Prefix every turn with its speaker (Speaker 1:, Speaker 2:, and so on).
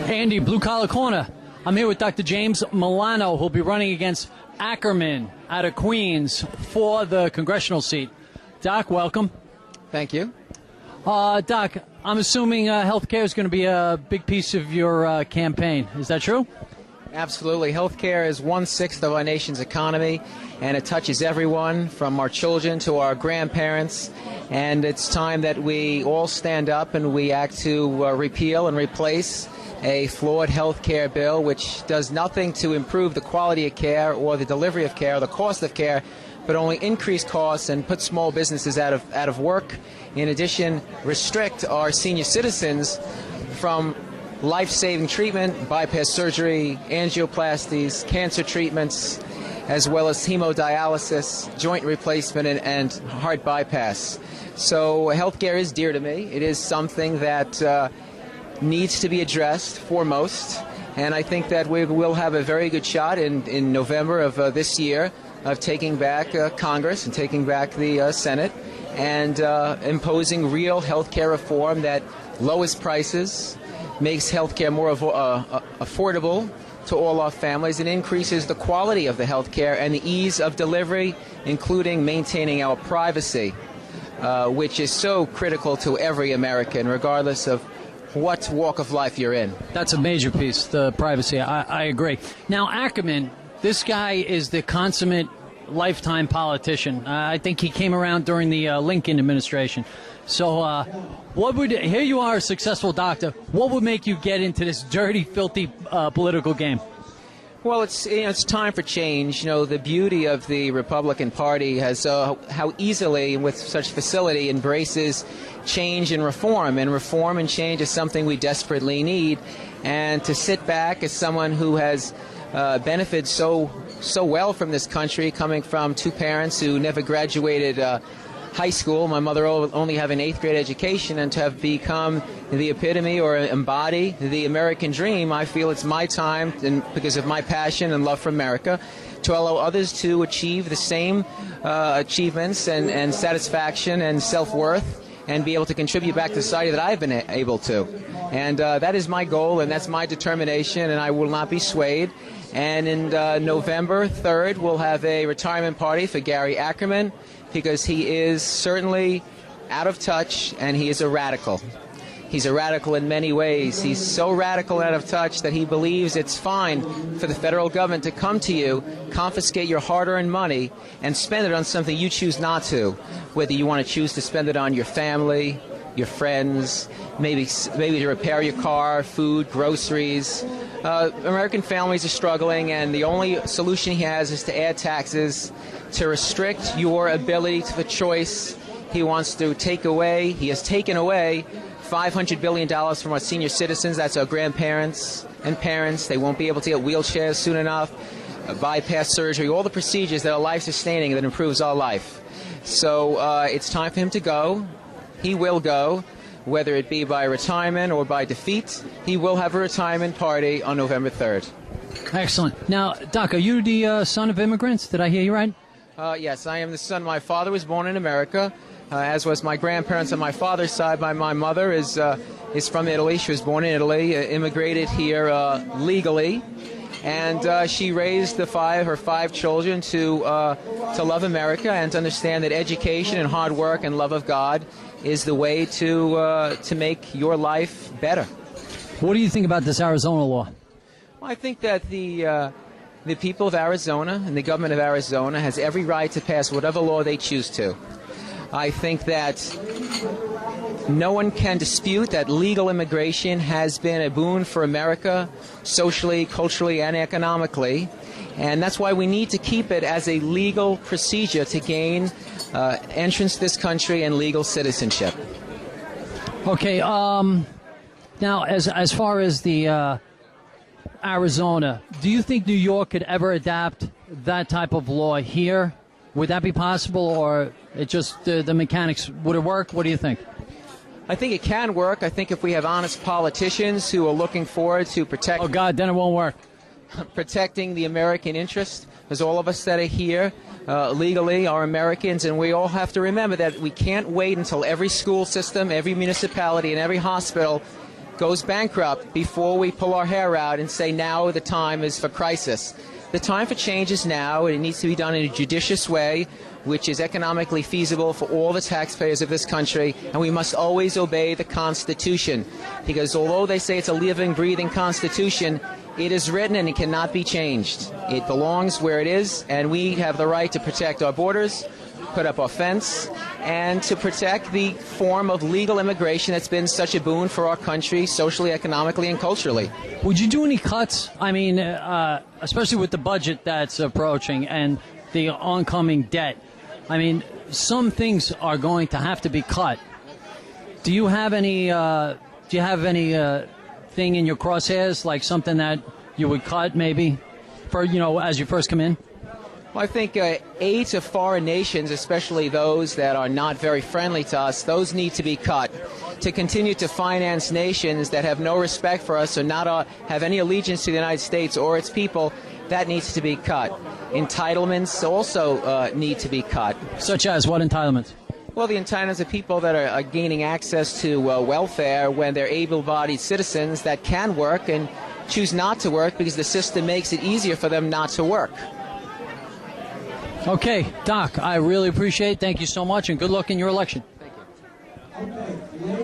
Speaker 1: Andy, Blue Collar Corner. I'm here with Dr. James Milano, who'll be running against Ackerman out of Queens for the congressional seat. Doc, welcome.
Speaker 2: Thank you.
Speaker 1: Doc, I'm assuming health care is going to be a big piece of your campaign. Is that true?
Speaker 2: Absolutely. Healthcare is 1/6 of our nation's economy, and it touches everyone from our children to our grandparents. And it's time that we all stand up and we act to repeal and replace a flawed health care bill which does nothing to improve the quality of care or the delivery of care or the cost of care, but only increase costs and put small businesses out of work. In addition, restrict our senior citizens from life-saving treatment, bypass surgery, angioplasties, cancer treatments, as well as hemodialysis, joint replacement, and heart bypass. So healthcare is dear to me. It is something that needs to be addressed foremost, and I think that we will have a very good shot in November of this year of taking back Congress and taking back the Senate and imposing real healthcare reform that lowers prices, makes healthcare more affordable to all our families, and increases the quality of the healthcare and the ease of delivery, including maintaining our privacy, which is so critical to every American, regardless of what walk of life you're in.
Speaker 1: That's a major piece, the privacy. I agree. Now, Ackerman, this guy is the consummate lifetime politician. I think he came around during the Lincoln administration. So here you are, a successful doctor. What would make you get into this dirty, filthy political game?
Speaker 2: Well, it's time for change. You know, the beauty of the Republican Party has how easily and with such facility embraces change and reform. And reform and change is something we desperately need. And to sit back as someone who has benefited so well from this country, coming from two parents who never graduated high school, my mother only having an 8th grade education, and to have become the epitome or embody the American dream, I feel it's my time, and because of my passion and love for America, to allow others to achieve the same achievements and satisfaction and self-worth and be able to contribute back to society that I've been able to. And that is my goal, and that's my determination, and I will not be swayed. And in November 3rd, we'll have a retirement party for Gary Ackerman, because he is certainly out of touch and he is a radical. He's a radical in many ways. He's so radical and out of touch that he believes it's fine for the federal government to come to you, confiscate your hard-earned money, and spend it on something you choose not to, whether you want to choose to spend it on your family, your friends, maybe to repair your car, food, groceries. American families are struggling, and the only solution he has is to add taxes, to restrict your ability to the choice. He wants to he has taken away $500 billion from our senior citizens. That's our grandparents and parents. They won't be able to get wheelchairs soon enough, bypass surgery, all the procedures that are life-sustaining, that improves our life. So it's time for him to go. He will go, whether it be by retirement or by defeat. He will have a retirement party on November 3rd.
Speaker 1: Excellent. Now, Doc, are you the son of immigrants? Did I hear you right?
Speaker 2: Yes, I am the son. My father was born in America, as was my grandparents on my father's side. My mother is from Italy. She was born in Italy, immigrated here legally, and she raised her 5 children to love America and to understand that education and hard work and love of God is the way to make your life better.
Speaker 1: What do you think about this Arizona law?
Speaker 2: Well, I think that the people of Arizona and the government of Arizona has every right to pass whatever law they choose to. I think that no one can dispute that legal immigration has been a boon for America, socially, culturally, and economically. And that's why we need to keep it as a legal procedure to gain entrance to this country and legal citizenship.
Speaker 1: Okay. Now, as far as the Arizona, do you think New York could ever adapt that type of law here? Would that be possible, or it just the mechanics, would it work? What do you think?
Speaker 2: I think it can work. I think if we have honest politicians who are looking forward to protect...
Speaker 1: Oh, God, then it won't work.
Speaker 2: Protecting the American interest, because all of us that are here legally are Americans, and we all have to remember that we can't wait until every school system, every municipality, and every hospital goes bankrupt before we pull our hair out and say now the time is for crisis. The time for change is now, and it needs to be done in a judicious way, which is economically feasible for all the taxpayers of this country, and we must always obey the Constitution, because although they say it's a living, breathing Constitution, it is written and it cannot be changed. It belongs where it is, and we have the right to protect our borders, put up our fence, and to protect the form of legal immigration that's been such a boon for our country, socially, economically, and culturally.
Speaker 1: Would you do any cuts? I mean, especially with the budget that's approaching and the oncoming debt. I mean, some things are going to have to be cut. Do you have any? Thing in your crosshairs, like something that you would cut, maybe, for as you first come in?
Speaker 2: Well, I think aid to foreign nations, especially those that are not very friendly to us, those need to be cut. To continue to finance nations that have no respect for us or not have any allegiance to the United States or its people, that needs to be cut. Entitlements also need to be cut.
Speaker 1: Such as what entitlements?
Speaker 2: Well, the entitlements of people that are gaining access to welfare when they're able-bodied citizens that can work and choose not to work because the system makes it easier for them not to work.
Speaker 1: Okay, Doc, I really appreciate it. Thank you so much, and good luck in your election.